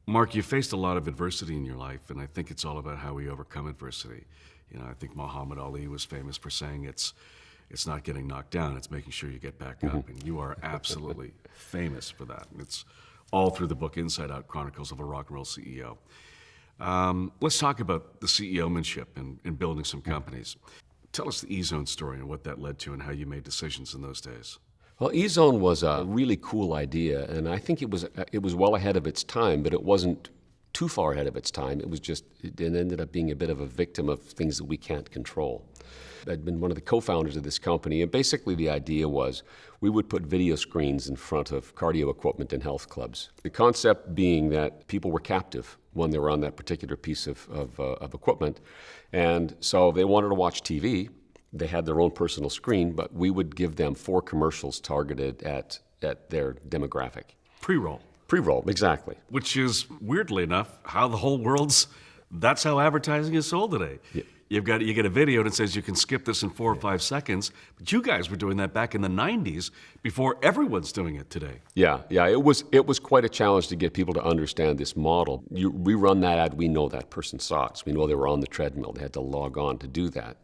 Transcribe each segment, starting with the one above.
Mark, you faced a lot of adversity in your life, and I think it's all about how we overcome adversity. You know, I think Muhammad Ali was famous for saying it's not getting knocked down, it's making sure you get back up, and you are absolutely famous for that. And it's all through the book Inside Out, Chronicles of a Rock and Roll CEO. Let's talk about the CEO-manship and building some companies. Tell us the Ezone story and what that led to and how you made decisions in those days. Well, Ezone was a really cool idea, and I think it was well ahead of its time, but it wasn't too far ahead of its time. It ended up being a bit of a victim of things that we can't control. I'd been one of the co-founders of this company, and basically the idea was we would put video screens in front of cardio equipment in health clubs. The concept being that people were captive when they were on that particular piece of equipment, and so they wanted to watch TV. They had their own personal screen, but we would give them 4 commercials targeted at their demographic. Pre-roll. Pre-roll, exactly. Which is, weirdly enough, how the whole that's how advertising is sold today. Yeah. You get a video and it says you can skip this in 4 or 5 seconds, but you guys were doing that back in the 90s before everyone's doing it today. Yeah, it was quite a challenge to get people to understand this model. We run that ad, we know that person saw it. So we know they were on the treadmill, they had to log on to do that.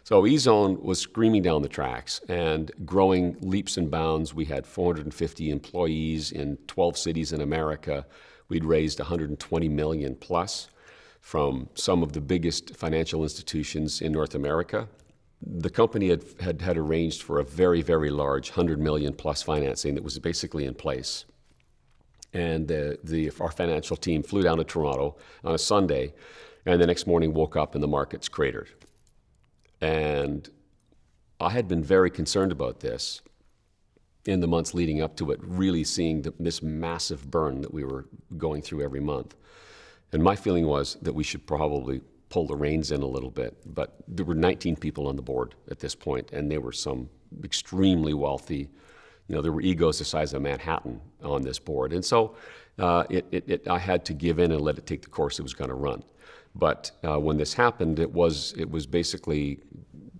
So Ezone was screaming down the tracks and growing leaps and bounds. We had 450 employees in 12 cities in America. We'd raised $120 million plus from some of the biggest financial institutions in North America. The company had arranged for a very, very large $100 million plus financing that was basically in place. And our financial team flew down to Toronto on a Sunday, and the next morning woke up and the markets cratered. And I had been very concerned about this in the months leading up to it, really seeing this massive burn that we were going through every month. And my feeling was that we should probably pull the reins in a little bit. But there were 19 people on the board at this point, and they were some extremely wealthy. You know, there were egos the size of Manhattan on this board. And so I had to give in and let it take the course it was going to run. But when this happened, it was basically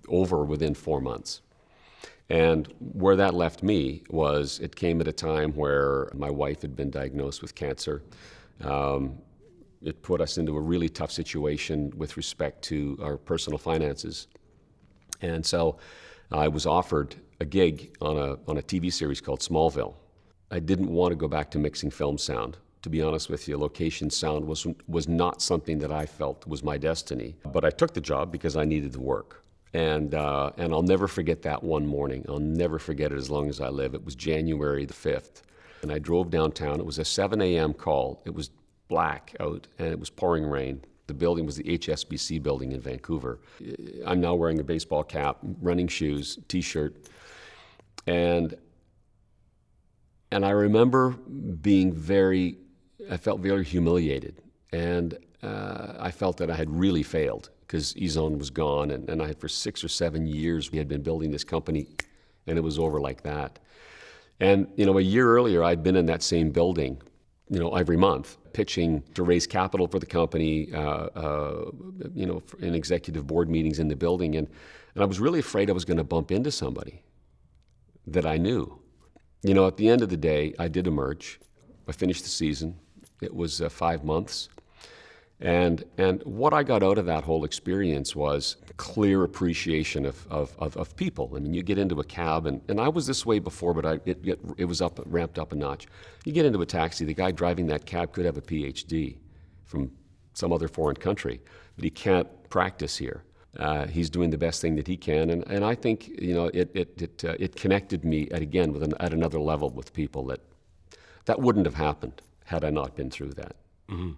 over within 4 months. And where that left me was it came at a time where my wife had been diagnosed with cancer. It put us into a really tough situation with respect to our personal finances. And so I was offered a gig on a TV series called Smallville. I didn't want to go back to mixing film sound. To be honest with you, location sound was not something that I felt was my destiny. But I took the job because I needed the work. And I'll never forget that one morning. I'll never forget it as long as I live. It was January the 5th. And I drove downtown. It was a 7 a.m. call. It was black out and it was pouring rain. The building was the HSBC building in Vancouver. I'm now wearing a baseball cap, running shoes, t-shirt. And I remember I felt very humiliated, and I felt that I had really failed because Ezone was gone, and I had for 6 or 7 years we had been building this company, and it was over like that. And a year earlier I'd been in that same building, every month, pitching to raise capital for the company, in executive board meetings in the building, and I was really afraid I was going to bump into somebody that I knew. At the end of the day, I did emerge. I finished the season. It was 5 months. And what I got out of that whole experience was clear appreciation of people. I mean, you get into a cab, and I was this way before, but it was ramped up a notch. You get into a taxi, the guy driving that cab could have a PhD from some other foreign country, but he can't practice here. He's doing the best thing that he can, and I think it connected me at another level with people that wouldn't have happened had I not been through that. Mm-hmm.